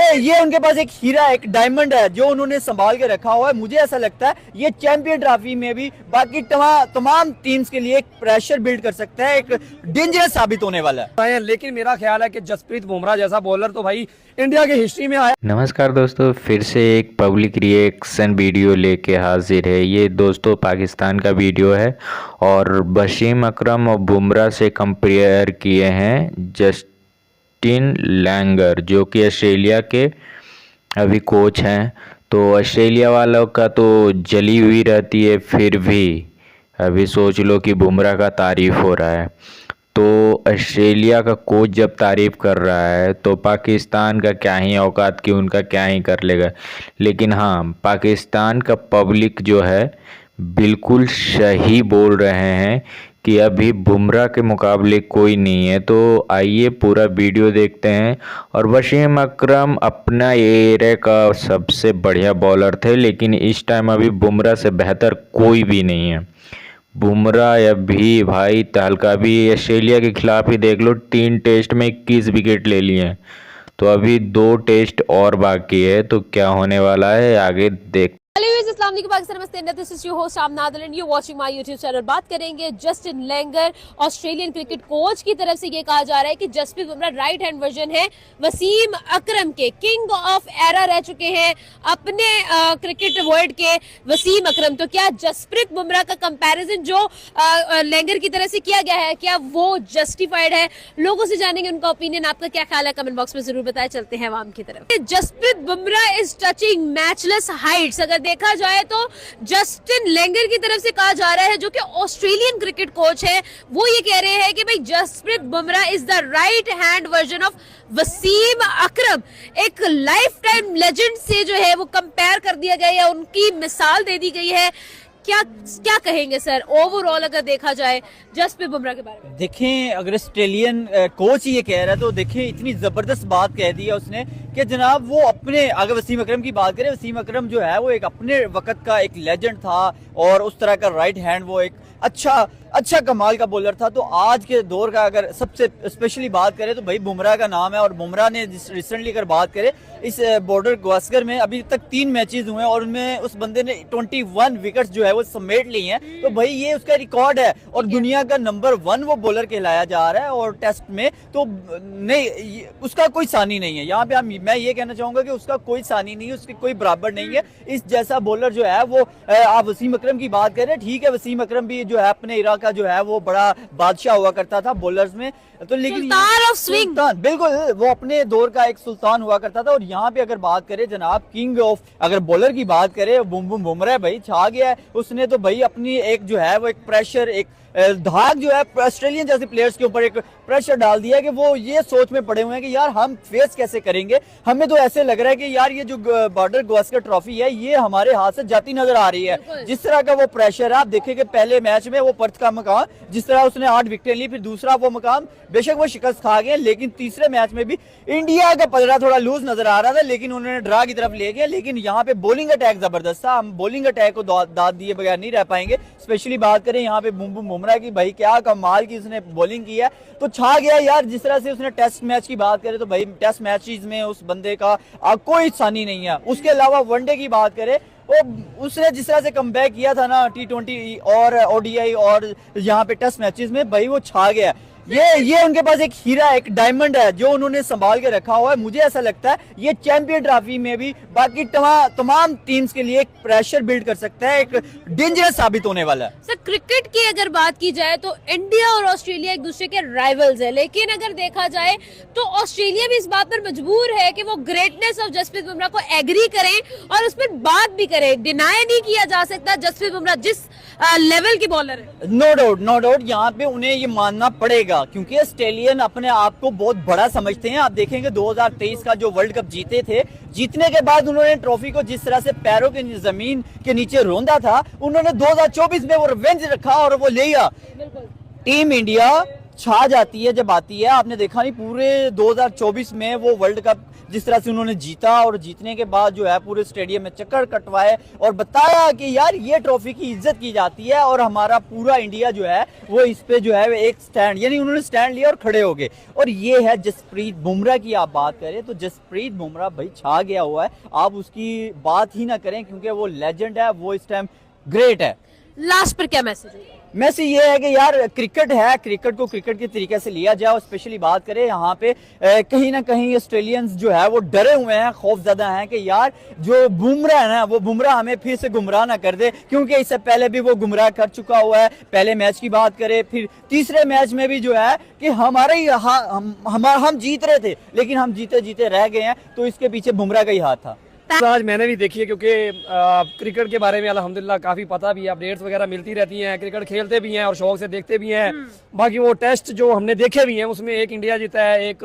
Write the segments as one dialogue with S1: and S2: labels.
S1: ये उनके पास एक हीरा एक डायमंड है जो उन्होंने संभाल के रखा हुआ है। मुझे ऐसा लगता है ये चैंपियन ट्रॉफी में भी बाकी तमाम टीम्स के लिए एक प्रेशर बिल्ड कर सकता है, एक डेंजरस साबित होने वाला है।
S2: लेकिन मेरा ख्याल है कि जसप्रीत बुमराह जैसा बॉलर तो भाई इंडिया की हिस्ट्री में आया।
S3: नमस्कार दोस्तों, फिर से एक पब्लिक रिएक्शन वीडियो लेके हाजिर है। ये दोस्तों पाकिस्तान का वीडियो है और वसीम अकरम और बुमराह से कंपेयर किए हैं जस्टिन लैंगर जो कि ऑस्ट्रेलिया के अभी कोच हैं। तो ऑस्ट्रेलिया वालों का तो जली हुई रहती है, फिर भी अभी सोच लो कि बुमराह का तारीफ हो रहा है। तो ऑस्ट्रेलिया का कोच जब तारीफ कर रहा है तो पाकिस्तान का क्या ही औकात कि उनका क्या ही कर लेगा। लेकिन हाँ, पाकिस्तान का पब्लिक जो है बिल्कुल सही बोल रहे हैं कि अभी बुमराह के मुकाबले कोई नहीं है। तो आइए पूरा वीडियो देखते हैं। और वसीम अकरम अपना एरिया का सबसे बढ़िया बॉलर थे, लेकिन इस टाइम अभी बुमराह से बेहतर कोई भी नहीं है। बुमराह अभी भाई तहलका भी ऑस्ट्रेलिया के खिलाफ ही देख लो, 3 टेस्ट में 21 विकेट ले लिए हैं। तो अभी 2 टेस्ट और बाकी है, तो क्या होने वाला है आगे देख।
S4: अस्सलाम वालेकुम पाकिस्तान, नमस्ते, this is your host Shamnad and you watching my YouTube channel. बात करेंगे Justin Langer, Australian cricket coach की तरफ से ये कहा जा रहा है कि Jasprit Bumrah right hand version है वसीम अकरम के। किंग ऑफ एरा रह चुके हैं अपने क्रिकेट वर्ल्ड के वसीम अकरम। तो क्या जसप्रीत बुमराह का कंपैरिजन जो लैंगर की तरफ से किया गया है, क्या वो जस्टिफाइड है? लोगों से जानेंगे उनका ओपिनियन। आपका क्या ख्याल है कमेंट बॉक्स में जरूर बताएं। चलते हैं अवाम की तरफ। Jasprit Bumrah is touching matchless heights. अगर देखा जाए तो जस्टिन लैंगर की तरफ से कहा जा रहा है, जो कि ऑस्ट्रेलियन क्रिकेट कोच है, वो ये कह रहे हैं कि भाई Jasprit Bumrah is the right hand version of Wasim Akram. एक लाइफ टाइम लेजेंड से जो है वो कंपेयर कर दिया गया है, उनकी मिसाल दे दी गई है। क्या कहेंगे सर ओवरऑल अगर देखा जाए जसप्रीत बुमराह के बारे में?
S1: देखें, अगर ऑस्ट्रेलियन कोच ये कह रहा है तो देखें इतनी जबरदस्त बात कह दी है उसने कि जनाब वो अपने, अगर वसीम अकरम की बात करें, वसीम अकरम जो है वो एक अपने वक्त का एक लेजेंड था और उस तरह का राइट हैंड वो एक अच्छा कमाल का बॉलर था। तो आज के दौर का अगर सबसे स्पेशली बात करें तो भाई बुमराह का नाम है। और बुमराह ने रिसेंटली अगर बात करें इस बॉर्डर गावस्कर में अभी तक 3 मैचेस हुए हैं और उनमें उस बंदे ने 21 विकेट्स जो है वो समेट ली हैं। तो भाई ये उसका रिकॉर्ड है और दुनिया का नंबर 1 वो बॉलर कहलाया जा रहा है। और टेस्ट में तो नहीं, उसका कोई सानी नहीं है। यहाँ पे मैं ये कहना चाहूंगा कि उसका कोई सानी नहीं है, उसके कोई बराबर नहीं है। इस जैसा बॉलर जो है वो, आप वसीम अकरम की बात करें, ठीक है वसीम अकरम भी जो है अपने इराक का जो है वो बड़ा बादशाह हुआ करता था बॉलर्स में। तो लेकिन सुल्तान, बिल्कुल वो अपने दौर का एक सुल्तान हुआ करता था। और यहाँ पे अगर बात करें जनाब किंग ऑफ, अगर बॉलर की बात करें, बुमराह भाई छा गया है। उसने तो भाई अपनी एक जो है वो एक प्रेशर, एक धाक जो है ऑस्ट्रेलियन जैसे प्लेयर्स के ऊपर एक प्रेशर डाल दिया है कि वो ये सोच में पड़े हुए हैं कि यार हम फेस कैसे करेंगे। हमें तो ऐसे लग रहा है कि यार ये जो बॉर्डर गावस्कर ट्रॉफी है ये हमारे हाथ से जाती नजर आ रही है। जिस तरह का वो प्रेशर है, आप देखें कि पहले मैच में वो पर्थ का मकाम जिस तरह उसने 8 विकेट ली, फिर दूसरा वो मकाम बेशक वो शिकस्त खा गए, लेकिन तीसरे मैच में भी इंडिया का पलड़ा थोड़ा लूज नजर आ रहा था, लेकिन उन्होंने ड्रा की तरफ ले गया। लेकिन यहाँ पे बॉलिंग अटैक जबरदस्त था। हम बॉलिंग अटैक को दाद दिए बगैर नहीं रह पाएंगे। स्पेशली बात करें यहाँ पे बुमराह की, भाई क्या कमाल की उसने बॉलिंग की है। तो छा गया यार। जिस तरह से उसने टेस्ट मैच की बात करें तो भाई टेस्ट मैचेस में उस बंदे का कोई सानी नहीं है। उसके अलावा वनडे की बात करें, उसने जिस तरह से कमबैक किया था ना T20 और ODI और यहाँ पे टेस्ट मैचेस में, भाई वो छा गया। ये उनके पास एक हीरा एक डायमंड है जो उन्होंने संभाल के रखा हुआ है। मुझे ऐसा लगता है ये चैंपियन ट्रॉफी में भी बाकी तमाम टीम्स के लिए एक प्रेशर बिल्ड कर सकता है, एक डेंजरस साबित होने वाला है।
S4: सर क्रिकेट की अगर बात की जाए तो इंडिया और ऑस्ट्रेलिया एक दूसरे के राइवल्स है, लेकिन अगर देखा जाए तो ऑस्ट्रेलिया भी इस बात पर मजबूर है कि वो ग्रेटनेस ऑफ जसप्रीत बुमराह को एग्री करें और उस पर बात भी करें। डिनाई नहीं किया जा सकता जसप्रीत बुमराह जिस लेवल के बॉलर है।
S1: नो डाउट यहाँ पे उन्हें ये मानना पड़ेगा क्योंकि ऑस्ट्रेलियन अपने आप को बहुत बड़ा समझते हैं। आप देखेंगे 2023 का जो वर्ल्ड कप जीते थे, जीतने के बाद उन्होंने ट्रॉफी को जिस तरह से पैरों के जमीन के नीचे रौंदा था, उन्होंने 2024 में वो रिवेंज रखा और वो ले गया। टीम इंडिया छा जाती है जब आती है। आपने देखा नहीं पूरे 2024 में वो वर्ल्ड कप जिस तरह से उन्होंने जीता और जीतने के बाद जो है पूरे स्टेडियम में चक्कर कटवाए और बताया कि यार ये ट्रॉफी की इज्जत की जाती है और हमारा पूरा इंडिया जो है वो इस पे जो है एक स्टैंड, यानी उन्होंने स्टैंड लिया और खड़े हो गए। और ये है जसप्रीत बुमराह की आप बात करें तो जसप्रीत बुमराह भाई छा गया हुआ है, आप उसकी बात ही ना करें क्योंकि वो लेजेंड है, वो इस टाइम ग्रेट है।
S4: लास्ट पर क्या मैसेज है?
S1: मैसेज ये है कि यार क्रिकेट है, क्रिकेट को क्रिकेट के तरीके से लिया जाए और स्पेशली बात करें यहाँ पे कहीं ना कहीं ऑस्ट्रेलियंस जो है वो डरे हुए हैं, खौफजदा हैं कि यार जो बुमराह है ना वो बुमराह हमें फिर से गुमराह ना कर दे, क्योंकि इससे पहले भी वो गुमराह कर चुका हुआ है। पहले मैच की बात करें, फिर तीसरे मैच में भी जो है कि हमारे ही हम जीत रहे थे लेकिन हम जीते जीते रह गए हैं, तो इसके पीछे बुमराह का ही हाथ था।
S2: तो आज मैंने भी देखी है क्योंकि क्रिकेट के बारे में अल्हम्दुलिल्लाह काफ़ी पता भी है, अपडेट्स वगैरह मिलती रहती हैं, क्रिकेट खेलते भी हैं और शौक से देखते भी हैं। बाकी वो टेस्ट जो हमने देखे भी हैं उसमें एक इंडिया जीता है, एक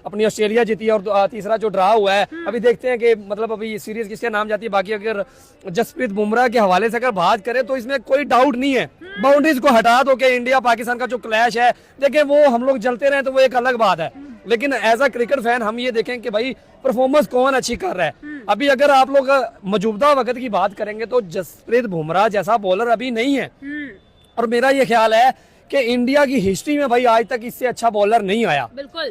S2: अपनी ऑस्ट्रेलिया जीती है और तीसरा जो ड्रा हुआ है। अभी देखते हैं कि मतलब अभी सीरीज किसके नाम जाती है। बाकी अगर जसप्रीत बुमराह के हवाले से अगर बात करें तो इसमें कोई डाउट नहीं है, बाउंड्रीज को हटा दो कि इंडिया पाकिस्तान का जो क्लैश है, देखें वो हम लोग जलते रहे तो वो एक अलग बात है, लेकिन एज अ क्रिकेट फैन हम ये देखें कि भाई परफॉर्मेंस कौन अच्छी कर रहा है। अभी अगर आप लोग मौजूदा वक्त की बात करेंगे तो जसप्रीत बुमराह जैसा बॉलर अभी नहीं है, और मेरा ये ख्याल है कि इंडिया की हिस्ट्री में भाई आज तक इससे अच्छा बॉलर नहीं आया।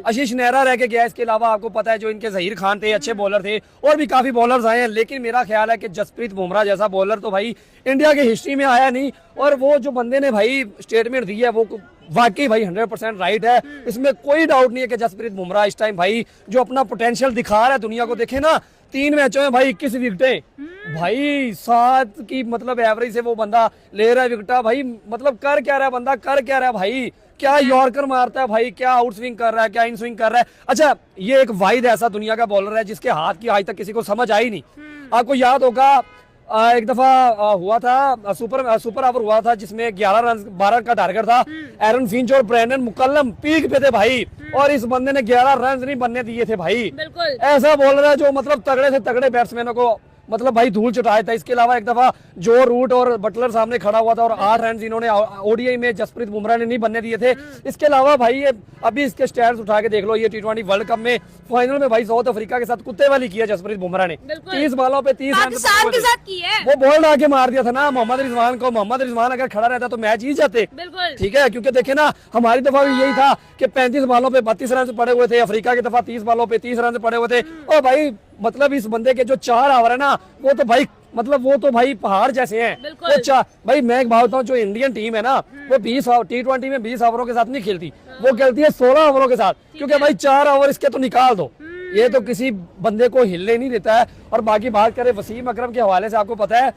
S2: आशीष नेहरा रह के गया, इसके अलावा आपको पता है जो इनके जहीर खान थे अच्छे बॉलर थे, और भी काफी बॉलर्स आए हैं, लेकिन मेरा ख्याल है कि जसप्रीत बुमराह जैसा बॉलर तो भाई इंडिया की हिस्ट्री में आया नहीं। और वो जो बंदे ने भाई स्टेटमेंट दी है वो वाकई भाई 100% राइट है, इसमें कोई डाउट नहीं है कि जसप्रीत बुमराह इस टाइम भाई जो अपना पोटेंशियल दिखा रहा है दुनिया को। देखे ना 3 मैचों में भाई 21 विकेटें, भाई 7 की मतलब एवरेज से वो बंदा ले रहा है विकेटा। भाई मतलब कर क्या रहा है बंदा, कर क्या रहा है भाई, क्या यॉर्कर मारता है भाई, क्या आउट स्विंग कर रहा है, क्या इन स्विंग कर रहा है। अच्छा ये एक वाहिद ऐसा दुनिया का बॉलर है जिसके हाथ की आज तक किसी को समझ आई नहीं। आपको याद होगा एक दफा हुआ था सुपर ओवर हुआ था जिसमें 11 रन 12 का टारगेट था, एरन फिंच और ब्रेंडन मुकल्लम पीक पे थे भाई, और इस बंदे ने 11 रन नहीं बनने दिए थे भाई। ऐसा बॉलर है जो मतलब तगड़े से तगड़े बैट्समैनों को मतलब भाई धूल चटाया था। इसके अलावा एक दफा जो रूट और बटलर सामने खड़ा हुआ था और 8 रन इन्होंने ओडीआई में जसप्रीत बुमराह ने नहीं बनने दिए थे। इसके अलावा भाई ये अभी इसके स्टैट्स उठा के देख लो, ये T20 वर्ल्ड कप में फाइनल में भाई साउथ अफ्रीका के साथ कुत्ते वाली किया जसप्रीत बुमराह ने, 30 बॉलों पे 30 रन
S4: के साथ की है।
S2: वो बॉल आके मार दिया था ना मोहम्मद रिजवान को, मोहम्मद रिजवान अगर खड़ा रहता तो मैच जीत जाते। ठीक है, क्योंकि देखे ना हमारी दफा भी यही था कि 35 बॉलों पे 32 रन पड़े हुए थे, अफ्रीका की दफा 30 बॉलों पे 30 रन पड़े हुए थे। और भाई मतलब इस बंदे के जो 4 ओवर है ना वो तो भाई मतलब वो तो भाई पहाड़ जैसे हैं। वो भाई मैं एक बात बताऊं, जो इंडियन टीम है ना वो 20 T20 में 20 ओवरों के साथ नहीं खेलती, वो खेलती है 16 ओवरों के साथ, क्योंकि भाई 4 ओवर इसके तो निकाल दो, ये तो किसी बंदे को हिलने नहीं देता है। और बाकी बात करें वसीम अकरम के हवाले से, आपको पता है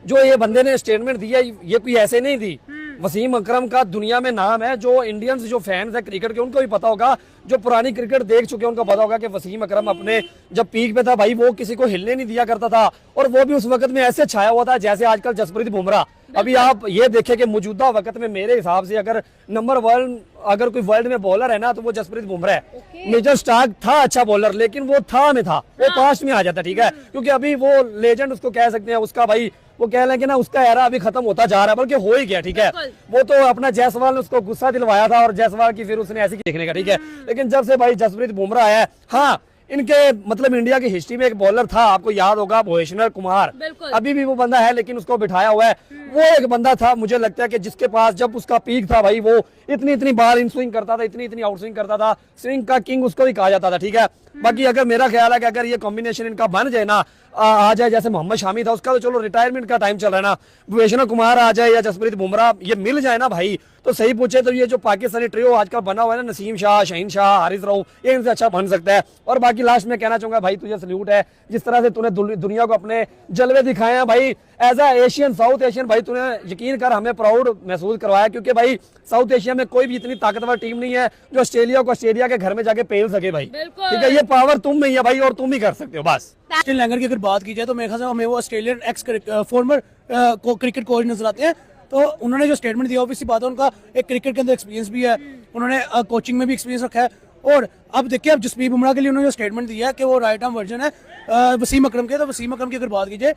S2: जो ये बंदे ने स्टेटमेंट दी है ये कोई ऐसे नहीं दी। वसीम अकरम का दुनिया में नाम है, जो इंडियंस जो फैंस है क्रिकेट के उनको भी पता होगा, जो पुरानी क्रिकेट देख चुके हैं उनको पता होगा कि वसीम अकरम अपने जब पीक पे था भाई वो किसी को हिलने नहीं दिया करता था, और वो भी उस वक्त में ऐसे छाया हुआ था जैसे आजकल जसप्रीत बुमराह। अभी आप ये देखें कि मौजूदा वक्त में मेरे हिसाब से अगर नंबर 1 अगर कोई वर्ल्ड में बॉलर है ना तो वो जसप्रीत बुमराह है। मेजर स्टार्क था अच्छा बॉलर, लेकिन वो था में था, वो पास्ट में आ जाता, ठीक है, क्योंकि अभी वो लेजेंड उसको कह सकते हैं, उसका भाई वो कह लें कि ना उसका एरा अभी खत्म होता जा रहा है, बल्कि हो ही गया। ठीक है, वो तो अपना जायसवाल ने उसको गुस्सा दिलवाया था और जायसवाल की फिर उसने ऐसी देखने का, ठीक है, लेकिन जब से भाई जसप्रीत बुमराह आया, हाँ इनके मतलब इंडिया की हिस्ट्री में एक बॉलर था, आपको याद होगा भुवनेश्वर कुमार, अभी भी वो बंदा है लेकिन उसको बिठाया हुआ है। वो एक बंदा था मुझे लगता है कि जिसके पास जब उसका पीक था भाई वो इतनी बार इन स्विंग करता था, इतनी आउट स्विंग करता था, स्विंग का किंग उसको भी कहा जाता था। ठीक है, बाकी अगर मेरा ख्याल है कि अगर ये कॉम्बिनेशन इनका बन जाए ना, आ जाए जैसे मोहम्मद शामी था, उसका तो चलो रिटायरमेंट का टाइम चल रहा है ना, भुवनेश्वर कुमार आ जाए या जसप्रीत बुमराह ये मिल जाए ना भाई, तो सही पूछे तो ये जो पाकिस्तानी ट्रियो आजकल बना हुआ है ना, नसीम शाह, शहीन शाह, हारिस रऊफ, ये इनसे अच्छा बन सकता है। और बाकी लास्ट में कहना चाहूंगा भाई तुझे सल्यूट है, जिस तरह से तूने दुनिया को अपने जलवे दिखाए हैं भाई, as a Asian South Asian भाई तूने यकीन कर हमें प्राउड महसूस करवाया, क्योंकि भाई साउथ एशिया में कोई भी इतनी ताकतवर टीम नहीं है जो ऑस्ट्रेलिया को ऑस्ट्रेलिया के घर में जाके पेल सके भाई। ठीक है, ये पावर तुम में ही है भाई और तुम ही कर सकते हो बस।
S5: जस्टिन लैंगर की अगर बात की जाए तो मेरे ख्याल से हमें वो Australian x farmer cricket coach नजर आते हैं। तो उन्होंने जो स्टेटमेंट दिया ऑब्वियसली बात है, उनका एक क्रिकेट के अंदर एक्सपीरियंस भी है, उन्होंने कोचिंग में भी एक्सपीरियंस रखा है। और अब देखिए अब जसप्रीत बुमराह के लिए उन्होंने जो स्टेटमेंट दिया है कि वो राइट आर्म वर्जन है वसीम अकरम के, तो वसीम अकरम की अगर बात कीजिए,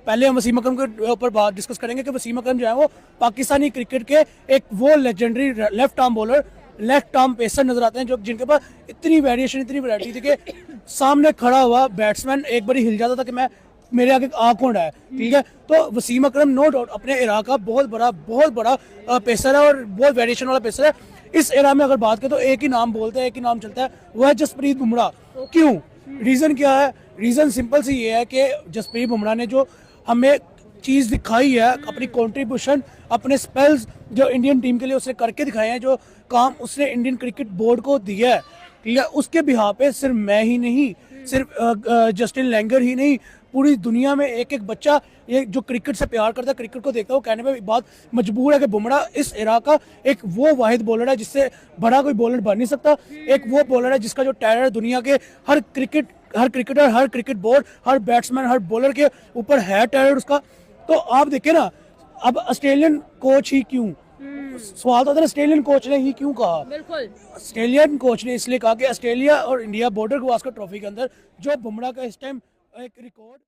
S5: पहले हम वसीम अकरम के ऊपर बात डिस्कस करेंगे कि वसीम अकरम जो है वो पाकिस्तानी क्रिकेट के एक वो legendary left arm bowler, left arm pacer नजर आते हैं जो जिनके पास इतनी वेरिएशन, इतनी वैरायटी थी कि सामने खड़ा हुआ बैट्समैन एक बारी हिल जाता था कि मैं मेरे आगे आँख कौन है, ठीक है। तो वसीम अकरम नो डाउट अपने इराक का बहुत बड़ा पेसर है और बहुत वेरिएशन वाला पेसर है। इस एरा में अगर बात करें तो एक ही नाम बोलते हैं, एक ही नाम चलता है, वो है जसप्रीत बुमराह। क्यों, रीजन क्या है? रीजन सिंपल सी ये है कि जसप्रीत बुमराह ने जो हमें चीज़ दिखाई है, अपनी कंट्रीब्यूशन, अपने स्पेल्स जो इंडियन टीम के लिए उसने करके दिखाए हैं, जो काम उसने इंडियन क्रिकेट बोर्ड को दिया है, ठीक है, उसके बिहार पे सिर्फ मैं ही नहीं, सिर्फ जस्टिन लैंगर ही नहीं, पूरी दुनिया में एक एक बच्चा ये जो क्रिकेट से प्यार करता है, क्रिकेट को देखता है, वो कहने में बात मजबूर है कि बुमराह इस एरा का एक वो वाहिद बॉलर है जिससे बड़ा कोई बॉलर बन नहीं सकता। एक वो बॉलर है जिसका जो टैलेंट दुनिया के हर क्रिकेटर, हर क्रिकेट बोर्ड, हर बैट्समैन, हर बॉलर के ऊपर है टैलेंट उसका। तो आप देखें ना, अब ऑस्ट्रेलियन कोच ही क्यों, सवाल तो था, ऑस्ट्रेलियन कोच ने ही क्यों कहा?
S4: बिल्कुल,
S5: ऑस्ट्रेलियन कोच ने इसलिए कहा कि ऑस्ट्रेलिया और इंडिया बॉर्डर गवास्कर ट्रॉफी के अंदर जो बुमराह का इस टाइम एक रिकॉर्ड